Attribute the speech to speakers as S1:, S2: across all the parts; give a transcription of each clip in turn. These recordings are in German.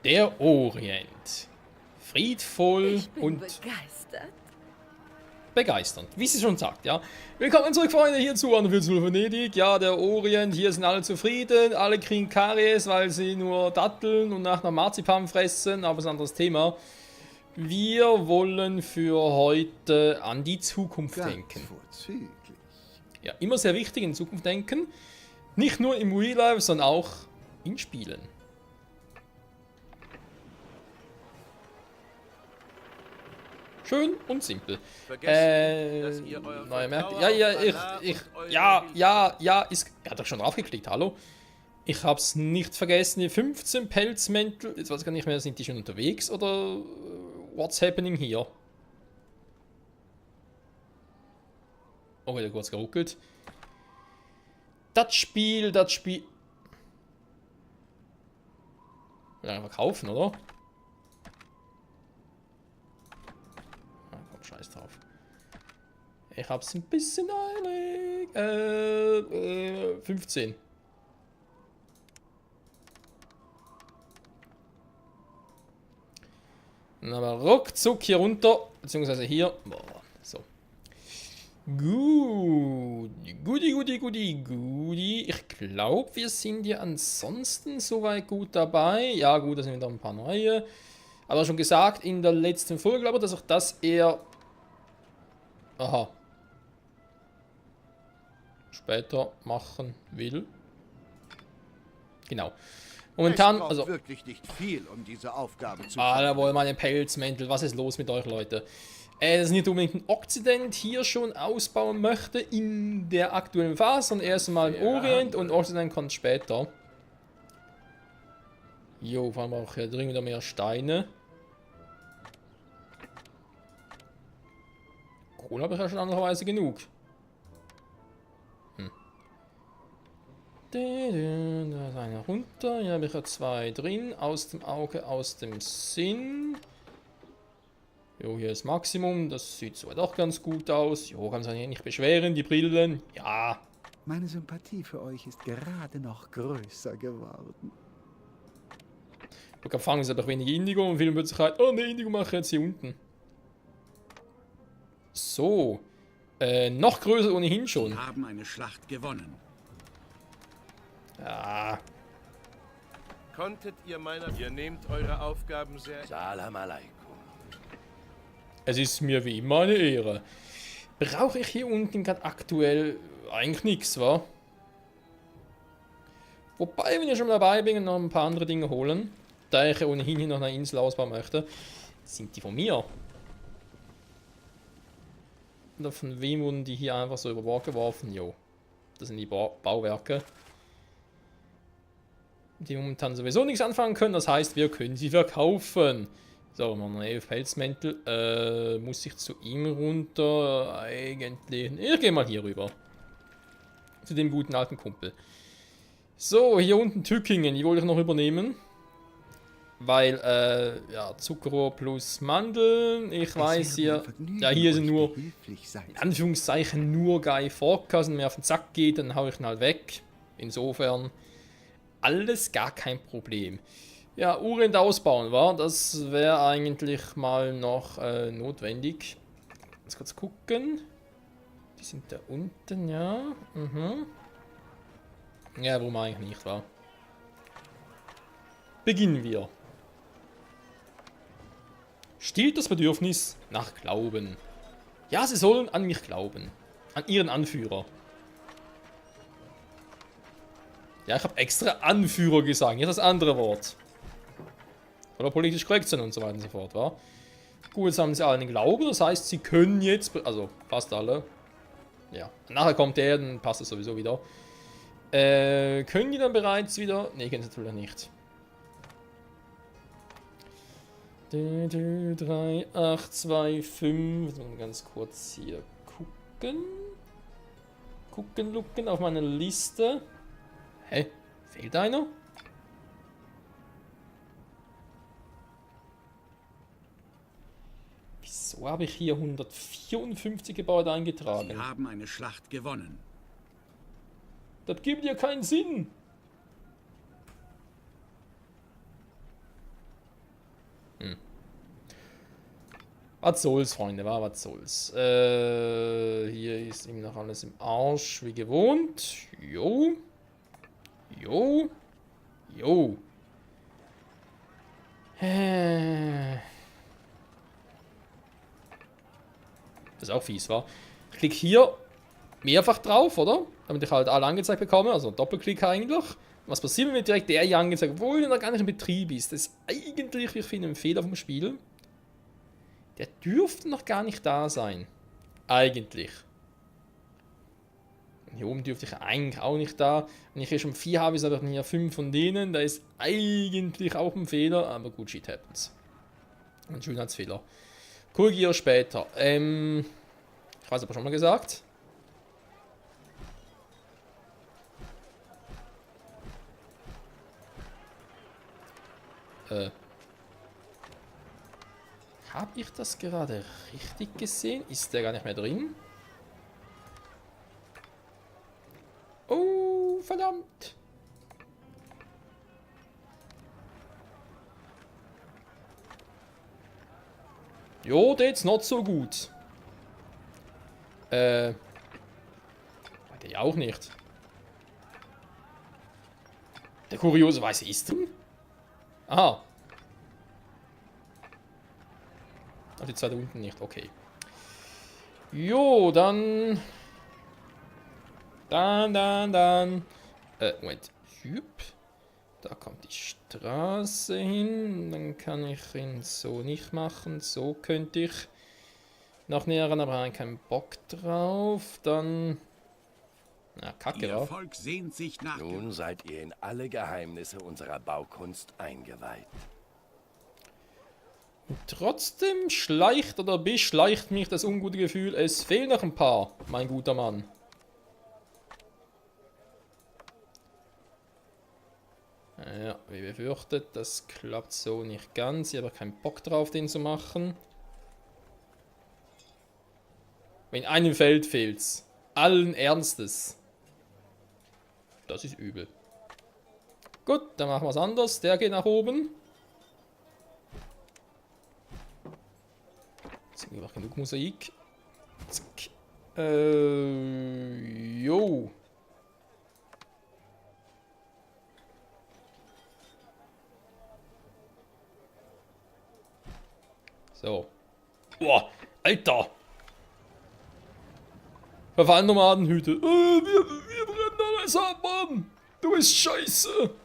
S1: Der Orient. Friedvoll
S2: Ich bin
S1: und
S2: begeistert.
S1: begeisternd, wie sie schon sagt, ja. Willkommen zurück, Freunde, hier zu An von Venedig. Ja, der Orient, hier sind alle zufrieden, alle kriegen Karies, weil sie nur Datteln und nach Marzipan fressen, aber das ist ein anderes Thema. Wir wollen für heute an die Zukunft denken.
S3: Vorzüglich.
S1: Ja, immer sehr wichtig, in Zukunft denken. Nicht nur im Real Life, sondern auch in Spielen. Schön und simpel. Neue Märkte. Ja, ist. Er hat doch schon draufgeklickt, hallo? Ich hab's nicht vergessen, die 15 Pelzmäntel. Jetzt weiß ich gar nicht mehr, sind die schon unterwegs oder what's happening here? Oh, wieder kurz geruckelt. Das Spiel. Will einfach kaufen, oder? Scheiß drauf. Ich hab's ein bisschen eilig. 15. Dann aber ruckzuck hier runter. Beziehungsweise hier. Boah, so. Guti. Ich glaube, wir sind ja ansonsten soweit gut dabei. Ja, gut, da sind wieder ein paar neue. Aber schon gesagt in der letzten Folge, glaube ich, dass ich das eher... Aha. Später machen will. Genau. Momentan, also...
S3: wirklich nicht viel, um diese Aufgabe zu
S1: jawohl, meine Pelzmäntel. Was ist los mit euch, Leute? Das ist nicht unbedingt ein Okzident hier schon ausbauen möchte in der aktuellen Phase, sondern erstmal ein Orient und Okzident kommt später. Jo, vor allem auch hier dringend wieder mehr Steine. Kohle habe ich ja schon andererweise genug. Da ist einer runter. Hier habe ich ja 2 drin. Aus dem Auge, aus dem Sinn. Jo, hier ist Maximum. Das sieht so doch ganz gut aus. Jo, kann sich nicht beschweren. Die Brillen. Ja.
S3: Meine Sympathie für euch ist gerade noch größer geworden.
S1: Am Anfang ist aber wenig Indigo und viel plötzlich halt, oh ne, Indigo mache ich jetzt hier unten. So. Noch größer ohnehin schon.
S4: Wir haben eine Schlacht gewonnen.
S1: Ja.
S5: Konntet ihr Ihr nehmt eure Aufgaben sehr...
S4: Salam alaikum.
S1: Es ist mir wie immer eine Ehre. Brauche ich hier unten gerade aktuell eigentlich nichts, wa? Wobei, wenn ich schon dabei bin und noch ein paar andere Dinge holen, da ich ja ohnehin hier noch eine Insel ausbauen möchte, sind die von mir. Oder von wem wurden die hier einfach so über Bord geworfen? Jo. Das sind die Bauwerke. Die momentan sowieso nichts anfangen können, das heißt, wir können sie verkaufen. So, noch 11 Pelzmäntel. Muss ich zu ihm runter? Eigentlich. Ich gehe mal hier rüber. Zu dem guten alten Kumpel. So, hier unten Tückingen, die wollte ich noch übernehmen. Weil, ja, Zuckerrohr plus Mandeln. Ich weiß hier. Ja, hier sind nur, in Anführungszeichen, nur Guy Fawkes. Und mir auf den Sack geht, dann hau ich ihn halt weg. Insofern. Alles gar kein Problem. Ja, Orient ausbauen, war. Das wäre eigentlich mal noch notwendig. Jetzt kurz gucken. Die sind da unten, ja. Ja, warum eigentlich nicht, war. Beginnen wir. Stillt das Bedürfnis nach Glauben. Ja, sie sollen an mich glauben. An ihren Anführer. Ja, ich habe extra Anführer gesagt, nicht das andere Wort. Oder politisch korrekt sein und so weiter und so fort, wa? Gut, jetzt haben sie alle den Glauben, das heißt, sie können jetzt, also fast alle. Ja, nachher kommt der, dann passt es sowieso wieder. Können die dann bereits wieder? Ne, können sie natürlich nicht. 3, 8, 2, 5. Ganz kurz hier gucken. Gucken auf meine Liste. Hä? Fehlt einer? Wieso habe ich hier 154 Gebäude eingetragen?
S4: Sie haben eine Schlacht gewonnen.
S1: Das gibt ja keinen Sinn. Was soll's, Freunde, was soll's. Hier ist ihm noch alles im Arsch, wie gewohnt. Jo. Jo. Jo. Das ist auch fies, wa? Ich klicke hier mehrfach drauf, oder? Damit ich halt alle angezeigt bekomme, also Doppelklick eigentlich. Was passiert, wenn mir direkt der hier angezeigt, obwohl er noch gar nicht in Betrieb ist? Das ist eigentlich, wie ich finde, ein Fehler vom Spiel. Der dürfte noch gar nicht da sein. Eigentlich. Und hier oben dürfte ich eigentlich auch nicht da. Wenn ich hier schon 4 habe, ist aber hier 5 von denen. Da ist eigentlich auch ein Fehler, aber gut, shit happens. Ein Schönheitsfehler. Korrigiere später. Ich weiß aber schon mal gesagt. Habe ich das gerade richtig gesehen? Ist der gar nicht mehr drin? Oh, verdammt. Jo, that's not so gut. Der auch nicht. Der kuriose Weiße ist drin? Aha. Ach, die zwei da unten nicht, okay. Jo, dann. Moment. Hüp. Da kommt die Straße hin. Dann kann ich ihn so nicht machen. So könnte ich noch näher ran, aber habe keinen Bock drauf. Dann. Na, Kacke,
S4: Ihr
S1: wa?
S4: Volk sehnt sich nach
S5: Nun seid ihr in alle Geheimnisse unserer Baukunst eingeweiht.
S1: Trotzdem schleicht oder beschleicht mich das ungute Gefühl, es fehlen noch ein paar, mein guter Mann. Ja, wie befürchtet, das klappt so nicht ganz. Ich habe keinen Bock drauf, den zu machen. Wenn einem Feld fehlt's. Allen Ernstes. Das ist übel. Gut, dann machen wir es anders. Der geht nach oben. Jetzt haben wir noch genug Mosaik. Zack. Jo. So. Boah, Alter. Verfallnomadenhüte. Wir brennen alles ab, Mann. Du bist scheiße.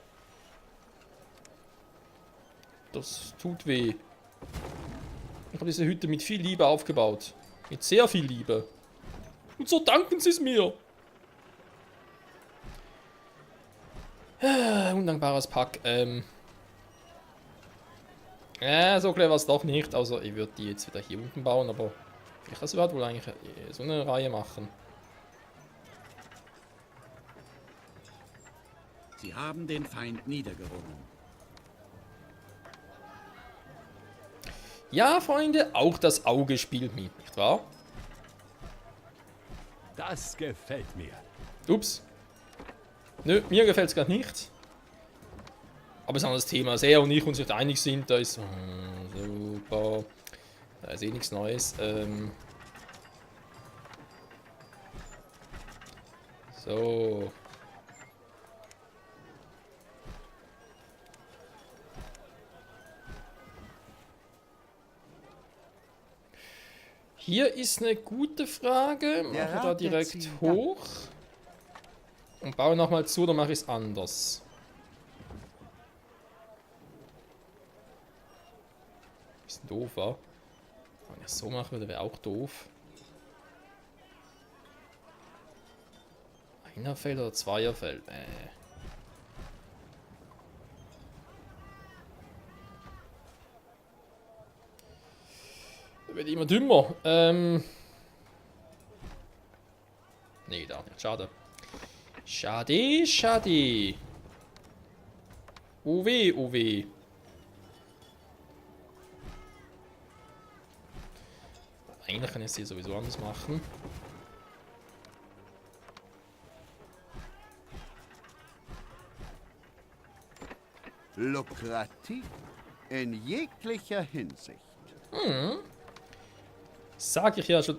S1: Das tut weh. Ich habe diese Hütte mit viel Liebe aufgebaut. Mit sehr viel Liebe. Und so danken sie es mir. Undankbares Pack. So clever ist doch nicht. Also ich würde die jetzt wieder hier unten bauen, aber ich kann wohl eigentlich so eine Reihe machen.
S4: Sie haben den Feind niedergerungen.
S1: Ja, Freunde, auch das Auge spielt mit, nicht wahr?
S2: Das gefällt mir.
S1: Ups. Nö, mir gefällt es gerade nicht. Aber es ist ein anderes Thema. Als er und ich uns nicht einig sind, da ist... super. Da ist eh nichts Neues. So. Hier ist eine gute Frage. Mache ich da direkt hoch. Und baue nochmal zu, oder mache ich es anders? Bisschen doof, wa? Wenn ich es so machen würde, wäre auch doof. Einerfeld oder Zweierfeld? Wird immer dümmer. Nee, da nicht. Schade. Schade, schade. Oh weh, oh weh. Eigentlich kann ich es hier sowieso anders machen.
S2: Lukrativ.
S4: In jeglicher Hinsicht.
S1: Sag ich ja schon.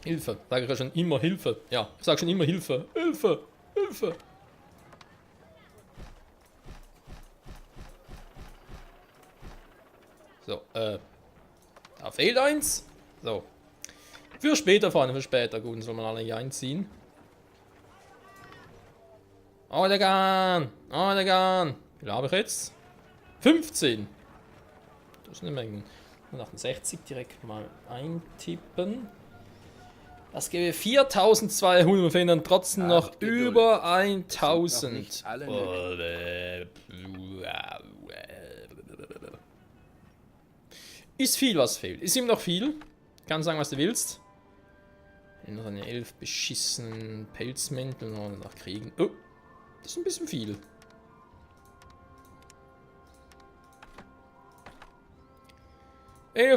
S1: Hilfe. Sag ich ja schon immer Hilfe. Ja, ich sag schon immer Hilfe. Hilfe. Hilfe. So, da fehlt eins. So. Für später, Freunde, für später. Gut, dann soll man alle hier einziehen. Ordegan! Ordegan! Wie viel habe ich jetzt? 15! Das ist eine Menge. 168 direkt mal eintippen. Das gebe 4200. Wir finden trotzdem noch
S5: Geduld.
S1: über
S5: Sind noch
S1: 1000.
S5: nicht alle
S1: Ist viel, was fehlt. Ist ihm noch viel. Kannst sagen, was du willst. Noch eine 11 beschissenen Pelzmäntel noch kriegen. Oh, das ist ein bisschen viel.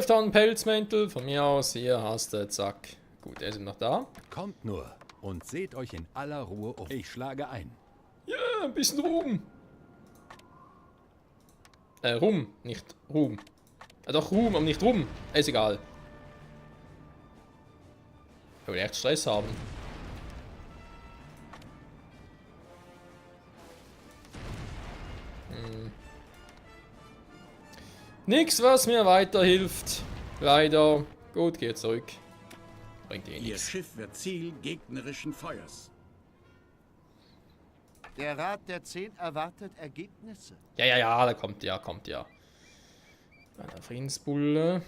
S1: Tonnen Pelzmäntel, von mir aus, hier hast du, zack. Gut, er ist noch da.
S2: Kommt nur und seht euch in aller Ruhe um. Ich schlage ein.
S1: Ja, ein bisschen Ruhm. Ruhm, nicht Ruhm. Doch Ruhm, aber nicht Ruhm. Ist egal. Ich will echt Stress haben. Nix, was mir weiterhilft. Leider. Gut, geht zurück. Bringt eh
S4: Ihr
S1: nichts.
S4: Schiff wird Ziel gegnerischen Feuers.
S3: Der Rat der 10 erwartet Ergebnisse.
S1: Ja, da kommt ja. Eine Friedensbulle.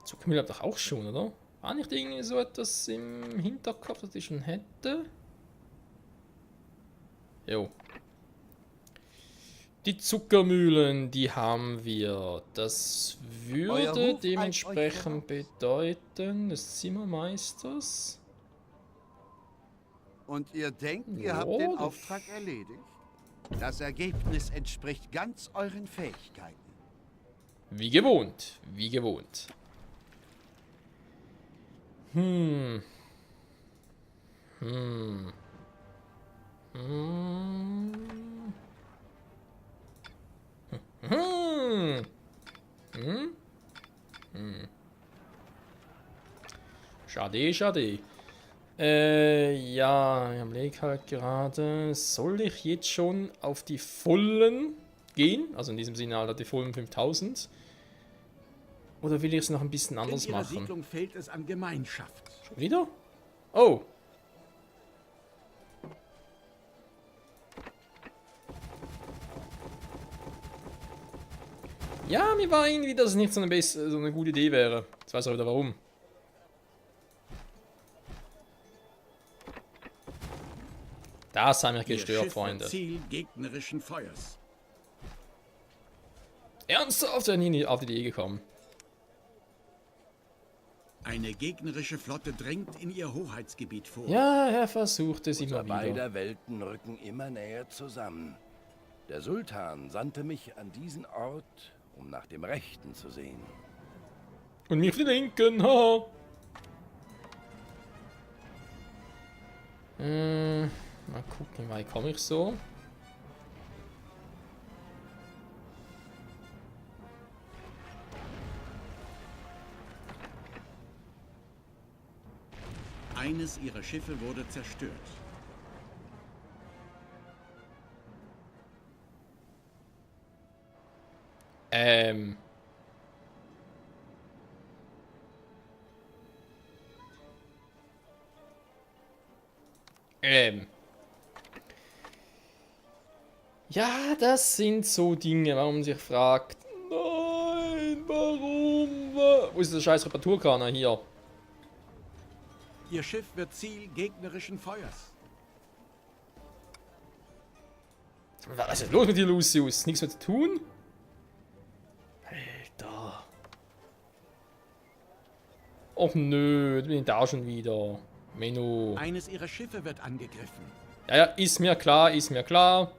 S1: Zuckermühle doch auch schon, oder? War nicht irgendwie so etwas im Hinterkopf, das ich schon hätte? Jo. Die Zuckermühlen, die haben wir. Das
S3: Euer
S1: würde
S3: Ruf
S1: dementsprechend
S3: eilt euch
S1: bedeuten, des Zimmermeisters.
S3: Und ihr denkt, ihr
S1: Ja,
S3: habt den
S1: das-
S3: Auftrag erledigt? Das Ergebnis entspricht ganz euren Fähigkeiten.
S1: Wie gewohnt, wie gewohnt. Hm. Schade. Ja, ich überlege halt gerade, soll ich jetzt schon auf die vollen gehen? Also in diesem Sinne halt die vollen 5000. Oder will ich es noch ein bisschen
S4: In
S1: anders
S4: ihrer
S1: machen?
S4: Siedlung fehlt es an Gemeinschaft.
S1: Schon wieder? Oh. Ja, mir war irgendwie, dass es nicht so eine gute Idee wäre. Jetzt weiß ich auch wieder warum. Das haben wir
S4: Ihr
S1: gestört,
S4: Schiff
S1: Freunde.
S4: wird Ziel gegnerischen Feuers.
S1: Ernsthaft, wäre nie auf die Idee gekommen.
S4: Eine gegnerische Flotte drängt in ihr Hoheitsgebiet vor.
S1: Ja, er versucht es immer
S5: Unsere
S1: wieder.
S5: beider Welten rücken immer näher zusammen. Der Sultan sandte mich an diesen Ort, um nach dem Rechten zu sehen.
S1: Und mich die Linken, haha. Mal gucken, wie weit komme ich so.
S4: Eines ihrer Schiffe wurde zerstört.
S1: Ähm. Ja, das sind so Dinge, warum man sich fragt, nein, warum? Wo ist der scheiß Reparaturkraner hier?
S4: Ihr Schiff wird Ziel gegnerischen Feuers.
S1: Was ist los mit dir, Lucius? Nichts mehr zu tun? Alter. Och nö, jetzt bin ich da schon wieder. Menno.
S4: Eines ihrer Schiffe wird angegriffen.
S1: Ja, ist mir klar, ist mir klar.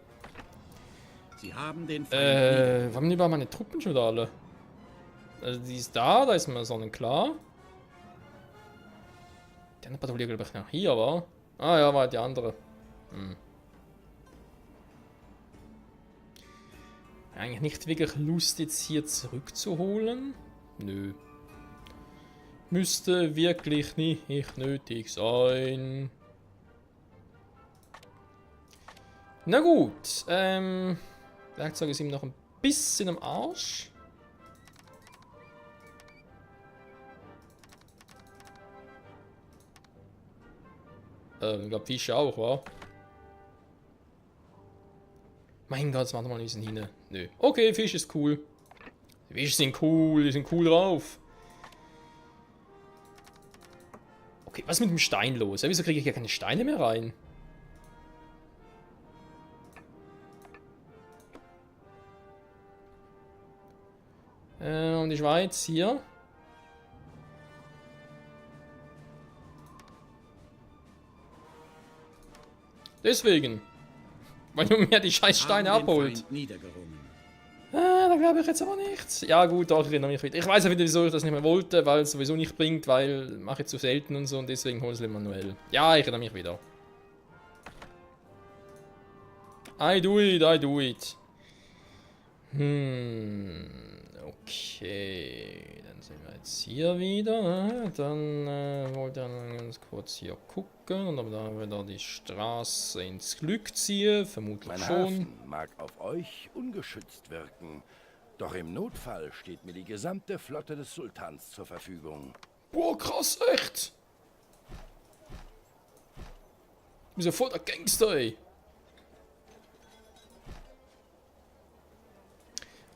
S4: Sie haben den Feind
S1: Wo haben die bei meine Truppen schon wieder alle? Also die ist da ist mir sonnenklar. Die andere Patrouille, glaube ich, noch hier, war. Ah ja, war die andere. Eigentlich nicht wirklich Lust, jetzt hier zurückzuholen. Nö. Müsste wirklich nicht nötig sein. Na gut. Werkzeug ist ihm noch ein bisschen am Arsch. Ich glaube Fische auch, wa? Mein Gott, jetzt machen wir mal ein bisschen hin. Nö. Okay, Fisch ist cool. Die Fische sind cool, die sind cool drauf. Okay, was ist mit dem Stein los? Ja, wieso kriege ich hier keine Steine mehr rein? Und die Schweiz hier. Deswegen. Weil du mir die scheiß Steine
S4: Haben den
S1: abholt.
S4: Feind niedergerungen.
S1: Da glaube ich jetzt aber nicht. Ja gut, doch, ich erinnere mich wieder. Ich weiß auch wieder, wieso ich das nicht mehr wollte, weil es sowieso nicht bringt, weil mache ich zu selten und so und deswegen hole ich es manuell. Ja, ich erinnere mich wieder. I do it, I do it. Okay. Dann sind wir jetzt hier wieder. Dann wollte ich ganz kurz hier gucken und dann wieder die Straße ins Glück ziehen. Vermutlich
S5: Mein
S1: schon.
S5: Hafen mag auf euch ungeschützt wirken. Doch im Notfall steht mir die gesamte Flotte des Sultans zur Verfügung.
S1: Boah, krass, echt. Du bist ja voll der Gangster, ey.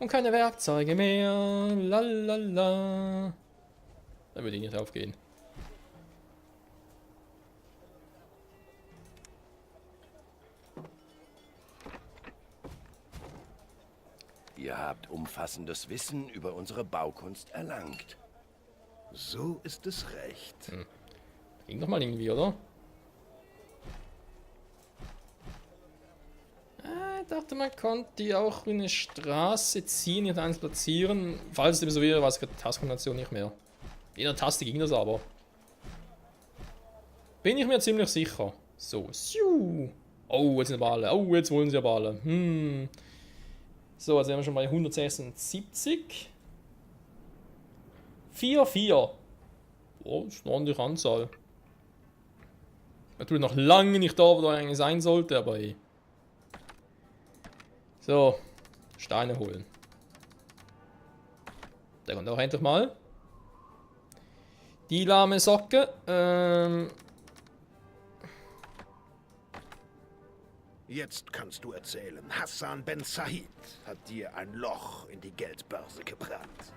S1: Und keine Werkzeuge mehr. Lalala. Da würde ich nicht aufgehen.
S5: Ihr habt umfassendes Wissen über unsere Baukunst erlangt.
S6: So ist es recht.
S1: Ging doch mal irgendwie, oder? Ich dachte, man konnte die auch in eine Straße ziehen, nicht eins platzieren. Falls es eben so wäre, weiß ich die Tastkombination nicht mehr. In der Taste ging das aber. Bin ich mir ziemlich sicher. So, siu. Oh, jetzt sind aber alle. Oh, jetzt wollen sie aber alle. So, also sind wir schon bei 176. 4. Oh, das ist eine ordentliche Anzahl. Natürlich noch lange nicht da, wo er eigentlich sein sollte, aber hey. So, Steine holen. Der kommt auch endlich mal. Die lahme Socke.
S6: Jetzt kannst du erzählen, Hassan Ben Said hat dir ein Loch in die Geldbörse gebrannt.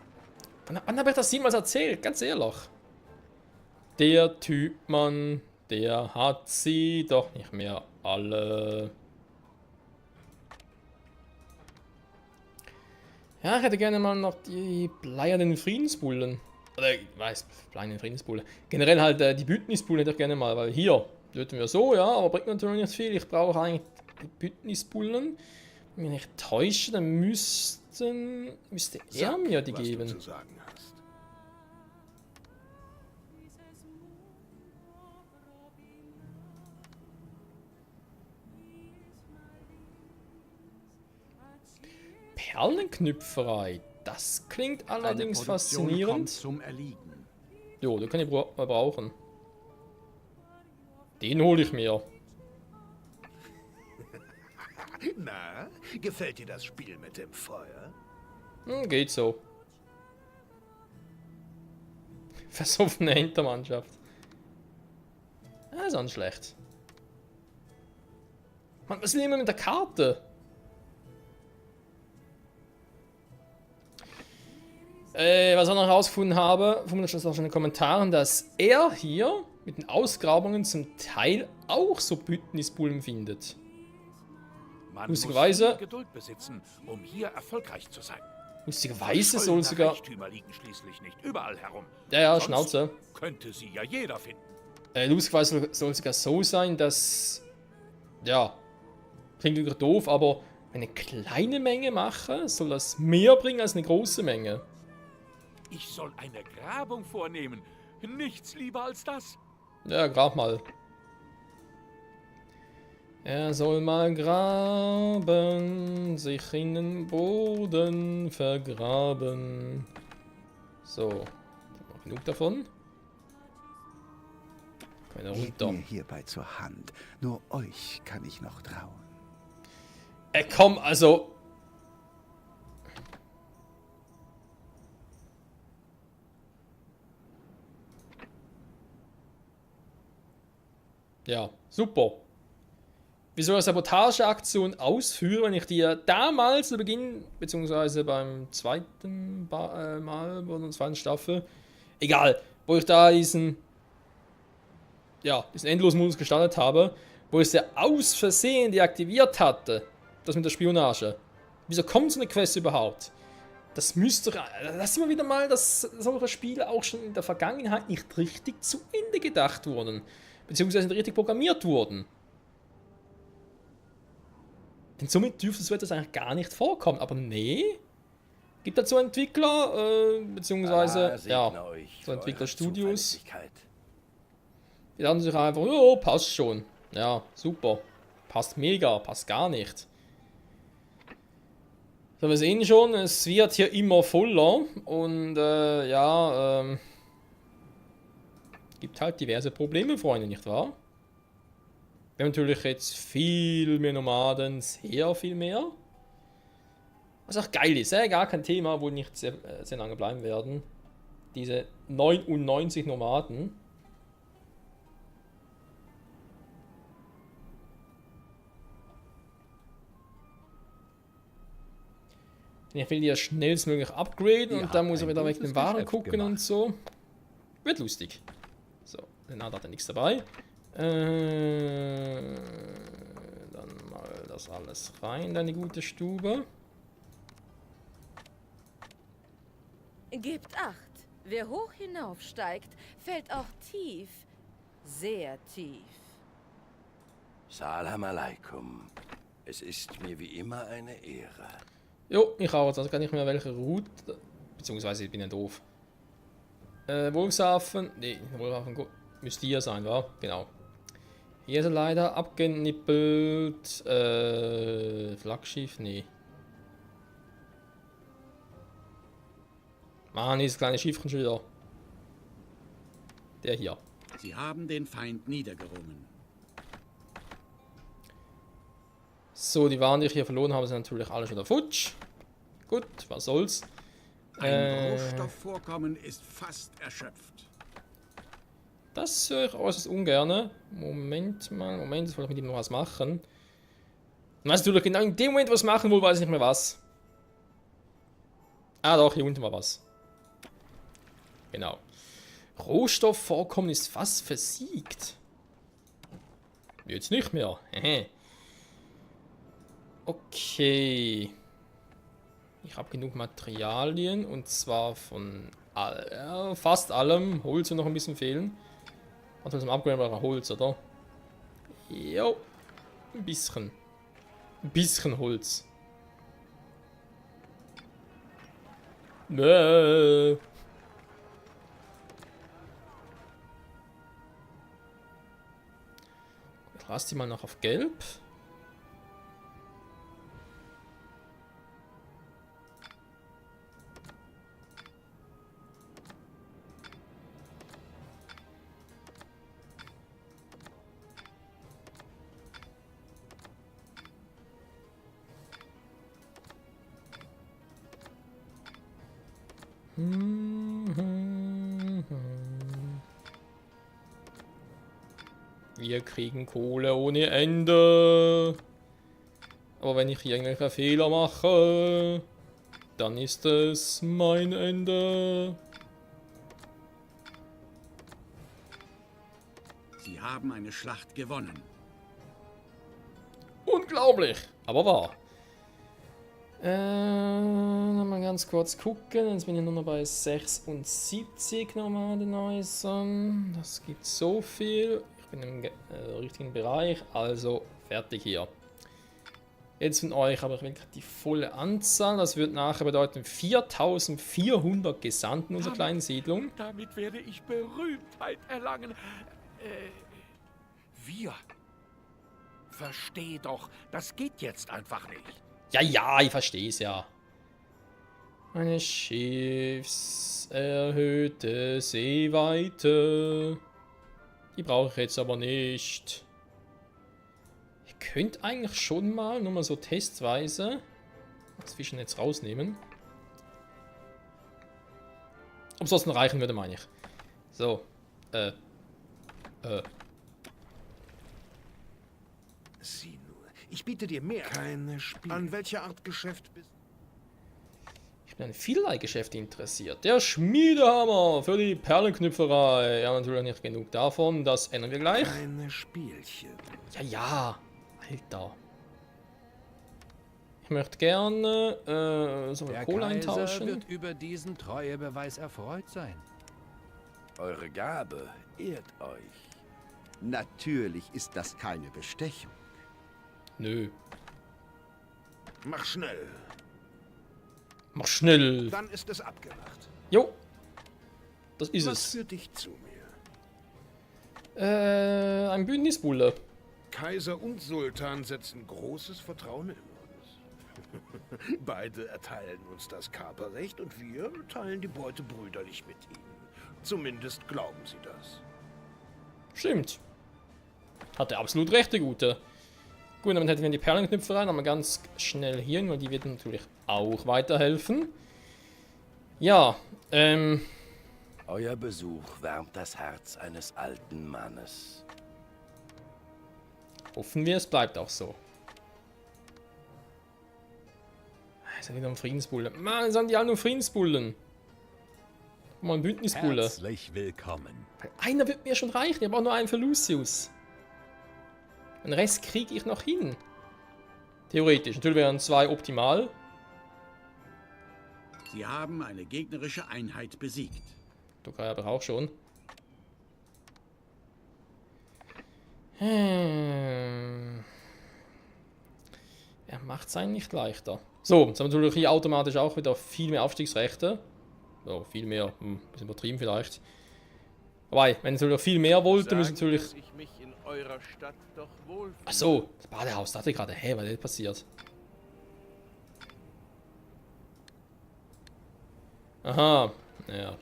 S1: Wann habe ich das jemals erzählt? Ganz ehrlich. Der Typ, Mann, der hat sie doch nicht mehr alle. Ja, ich hätte gerne mal noch die bleiernen Friedensbullen. Oder, ich weiß, bleiernen Friedensbulle. Generell halt die Bündnisbullen hätte ich gerne mal, weil hier töten wir so, ja, aber bringt natürlich nicht viel. Ich brauche eigentlich die Bündnisbullen. Wenn ich mich nicht täusche, dann müsste er mir die
S6: was
S1: geben.
S6: du zu sagen hast.
S1: Perlenknüpferei. Das klingt allerdings
S4: Deine Produktion kommt
S1: faszinierend.
S4: zum Erliegen.
S1: Jo, den kann ich mal brauchen. Den hole ich mir.
S6: Na, gefällt dir das Spiel mit dem Feuer?
S1: Geht so. Versoffene Hintermannschaft. Ist auch nicht schlecht. Mann, was will jemand mit der Karte? Was ich noch herausgefunden habe, vermutlich auch schon in den Kommentaren, dass er hier mit den Ausgrabungen zum Teil auch so Bündnisbullen findet.
S7: Man
S1: Lustigerweise-
S7: muss viel Geduld besitzen, um hier erfolgreich zu sein.
S1: Lustigerweise soll
S7: Verschollene
S1: sogar...
S7: Reichtümer liegen schließlich nicht überall herum.
S1: Ja,
S7: Sonst
S1: Schnauze.
S7: könnte sie ja jeder finden.
S1: Lustigerweise soll es sogar so sein, dass... Ja, klingt wieder doof, aber wenn ich eine kleine Menge mache, soll das mehr bringen als eine große Menge.
S7: Ich soll eine Grabung vornehmen. Nichts lieber als das.
S1: Ja, grab mal. Er soll mal graben, sich in den Boden vergraben. So, noch genug davon. Keine
S3: Geht
S1: runter.
S3: mir hierbei zur Hand. Nur euch kann ich noch trauen.
S1: Komm, also. Ja, super. Wie soll eine Sabotageaktion ausführen, wenn ich dir damals zu Beginn, beziehungsweise beim zweiten Mal oder der zweiten Staffel, egal, wo ich da diesen Endlosmodus gestartet habe, wo ich sie aus Versehen deaktiviert hatte, das mit der Spionage. Wieso kommt so eine Quest überhaupt? Das müsste doch, das sieht man wieder mal, dass solche Spiele auch schon in der Vergangenheit nicht richtig zu Ende gedacht wurden, beziehungsweise nicht richtig programmiert wurden. Denn somit dürfte so etwas eigentlich gar nicht vorkommen. Aber nee, gibt dazu Entwickler, beziehungsweise, so Entwicklerstudios. Die dachten sich einfach, ja, passt schon. Ja, super. Passt mega, passt gar nicht. So, wir sehen schon, es wird hier immer voller. Und, gibt halt diverse Probleme, Freunde, nicht wahr? Wir haben natürlich jetzt viel mehr Nomaden, sehr viel mehr. Was auch geil ist, gar kein Thema, wo nicht sehr lange bleiben werden. Diese 99 Nomaden. Ich will die ja schnellstmöglich upgraden und dann muss ich wieder wegen den Waren gucken und so. Wird lustig. So, Renat hat ja nichts dabei. Dann mal das alles rein, deine gute Stube.
S8: Gebt Acht. Wer hoch hinaufsteigt, fällt auch tief. Sehr tief.
S5: Salam alaikum. Es ist mir wie immer eine Ehre.
S1: Jo, ich auch. Also kann ich mir welche Route. Beziehungsweise ich bin ja doof. Wolfshafen. Nee, Wolfshafen müsste hier sein, wa? Genau. Hier ist er leider abgenippelt. Flaggschiff, nee. Mann, dieses kleine Schiffchen schon wieder. Der hier.
S4: Sie haben den Feind niedergerungen.
S1: So, die Waren, die ich hier verloren habe, sind natürlich alle schon wieder futsch. Gut, was soll's.
S4: Ein Rohstoffvorkommen ist fast erschöpft.
S1: Das höre ich äußerst ungern. Moment, jetzt wollte ich mit ihm noch was machen. Und weißt du, genau in dem Moment was machen will, weiß ich nicht mehr was. Ah doch, hier unten war was. Genau. Rohstoffvorkommen ist fast versiegt. Jetzt nicht mehr. Okay. Ich habe genug Materialien und zwar von fast allem. Holz wird noch ein bisschen fehlen. Was zum Upgrade war Holz, oder? Jo. Ein bisschen. Ein bisschen Holz. Nö. Ich lasse die mal noch auf Gelb. Wir kriegen Kohle ohne Ende. Aber wenn ich hier irgendwelche Fehler mache, dann ist es mein Ende.
S4: Sie haben eine Schlacht gewonnen.
S1: Unglaublich, aber wahr. Mal ganz kurz gucken. Jetzt bin ich nur noch bei 76 Nomadenhäusern. Das gibt so viel. Ich bin im richtigen Bereich, also fertig hier. Jetzt von euch habe ich wirklich die volle Anzahl. Das wird nachher bedeuten 4400 Gesandten in unserer kleinen Siedlung.
S7: Damit werde ich Berühmtheit erlangen. Wir versteh doch, das geht jetzt einfach nicht.
S1: Ja, ja, ich verstehe es ja. Eine Schiffserhöhte Seeweite. Die brauche ich jetzt aber nicht. Ich könnte eigentlich schon mal, nur mal so testweise, das Fischennetz rausnehmen. Ob es sonst reichen würde, meine ich. So.
S6: Sieh nur, ich biete dir mehr. Keine Spiele. An welcher Art Geschäft bist du?
S1: Ich bin an vielerlei Geschäfte interessiert. Der Schmiedehammer für die Perlenknüpferei. Ja, natürlich nicht genug davon. Das ändern wir gleich.
S6: Keine Spielchen.
S1: Ja, ja. Alter. Ich möchte gerne so
S2: Der
S1: Kohle
S2: Kaiser
S1: eintauschen.
S2: wird über diesen Treuebeweis erfreut sein.
S5: Eure Gabe ehrt euch.
S3: Natürlich ist das keine Bestechung.
S1: Nö.
S6: Mach schnell.
S1: Mach schnell.
S6: Dann ist es abgemacht.
S1: Jo. Das ist
S6: Was
S1: es.
S6: führt dich zu mir?
S1: Ein Bündnisbulle.
S6: Kaiser und Sultan setzen großes Vertrauen in uns. Beide erteilen uns das Kaperrecht und wir teilen die Beute brüderlich mit ihnen. Zumindest glauben sie das.
S1: Stimmt. Hat er absolut recht, der Gute. Gut, dann hätten wir die Perlenknüpfe rein, aber ganz schnell hier, weil die wird natürlich auch weiterhelfen. Ja,
S5: Euer Besuch wärmt das Herz eines alten Mannes.
S1: hoffen wir, es bleibt auch so. Ist ja wieder ein Friedensbulle. Mann, sind die alle nur Friedensbullen. Mal ein Bündnisbulle.
S2: Herzlich willkommen.
S1: Einer wird mir schon reichen, ich habe auch nur einen für Lucius. Den Rest kriege ich noch hin. Theoretisch. Natürlich wären 2 optimal.
S4: Sie haben eine gegnerische Einheit besiegt.
S1: Türkei aber auch schon. Er macht es einen nicht leichter. So, jetzt haben wir natürlich hier automatisch auch wieder viel mehr Aufstiegsrechte. So, viel mehr. Bisschen übertrieben vielleicht. Wobei, wenn es natürlich viel mehr wollte, müssen natürlich...
S5: Ich mich in eurer Stadt doch wohlfühle.
S1: Ach so, das Badehaus, dachte ich gerade. Hä, was ist passiert? Aha, ja.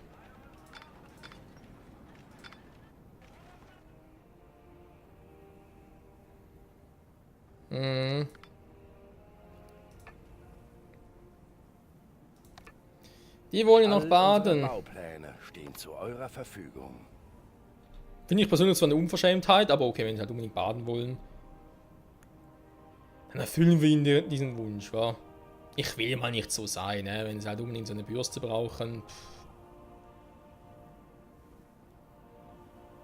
S1: Die wollen ja noch
S5: All
S1: baden.
S5: unsere Baupläne stehen zu eurer Verfügung.
S1: Finde ich persönlich zwar eine Unverschämtheit, aber okay, wenn sie halt unbedingt baden wollen. Dann erfüllen wir ihnen diesen Wunsch, wa? Ich will mal nicht so sein, ne? Wenn sie halt unbedingt so eine Bürste brauchen.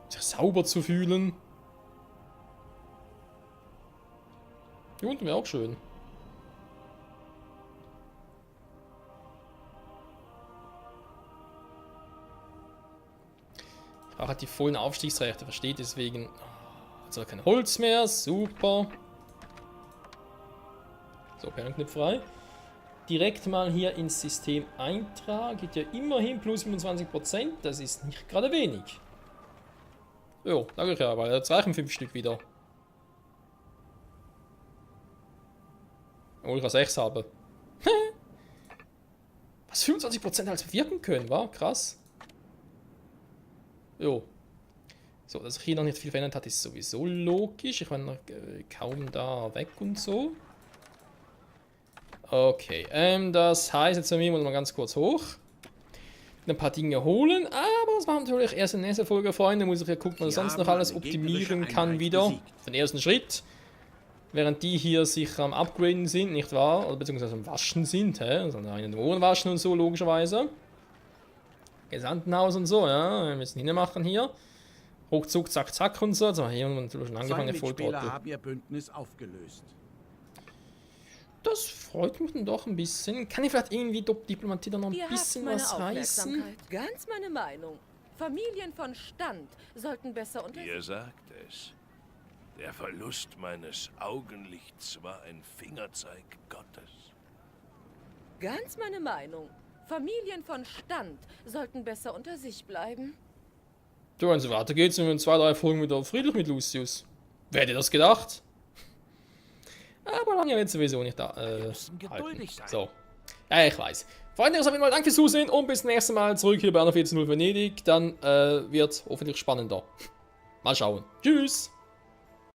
S1: Sich sauber zu fühlen. Hier unten wäre auch schön. Ich brauche halt die vollen Aufstiegsrechte, versteht? Deswegen. Also kein Holz mehr, super. So, Perlenknopf frei. Direkt mal hier ins System eintragen. Geht ja immerhin plus 25%. Das ist nicht gerade wenig. Jo, sag ich ja, weil jetzt reichen 5 Stück wieder. Obwohl ich ja 6 habe. Was 25% als bewirken können, war krass. Jo. So, dass sich hier noch nicht viel verändert hat, ist sowieso logisch. Ich war noch kaum da weg und so. Okay, das heißt, jetzt müssen wir mal ganz kurz hoch. Ein paar Dinge holen, aber das machen wir natürlich erst in der nächsten Folge, Freunde. Muss ich ja gucken, was ich sonst noch alles optimieren kann wieder. Den ersten Schritt. Während die hier sich am Upgraden sind, nicht wahr? Oder beziehungsweise am Waschen sind, hä? Also einen Ohren waschen und so, logischerweise. Gesandtenhaus und so, ja. Wir müssen hinmachen hier. Ruckzuck, zack, zack und so. Also hier haben wir natürlich schon angefangen,
S4: Zwei Mitspieler
S1: Volltrottel.
S4: haben ihr Bündnis aufgelöst.
S1: Das freut mich dann doch ein bisschen. Kann ich vielleicht irgendwie Diplomatie dann noch ein
S8: Ihr habt
S1: bisschen
S8: meine
S1: was reißen?
S8: Aufmerksamkeit. Ganz meine Meinung. Familien von Stand sollten besser unter
S9: Ihr sagt es. Der Verlust meines Augenlichts war ein Fingerzeig Gottes.
S8: Ganz meine Meinung. Familien von Stand sollten besser unter sich bleiben.
S1: So, wenn es so weitergeht, sind wir in 2, 3 Folgen wieder friedlich mit Lucius. Wer hätte das gedacht? Aber lange jetzt sowieso nicht da.
S7: Wir müssen geduldig sein.
S1: So. Ja, ich weiß. Freunde, auf jeden Fall danke fürs Zusehen und bis zum nächsten Mal zurück hier bei 14.0 Venedig. Dann wird es hoffentlich spannender. Mal schauen. Tschüss!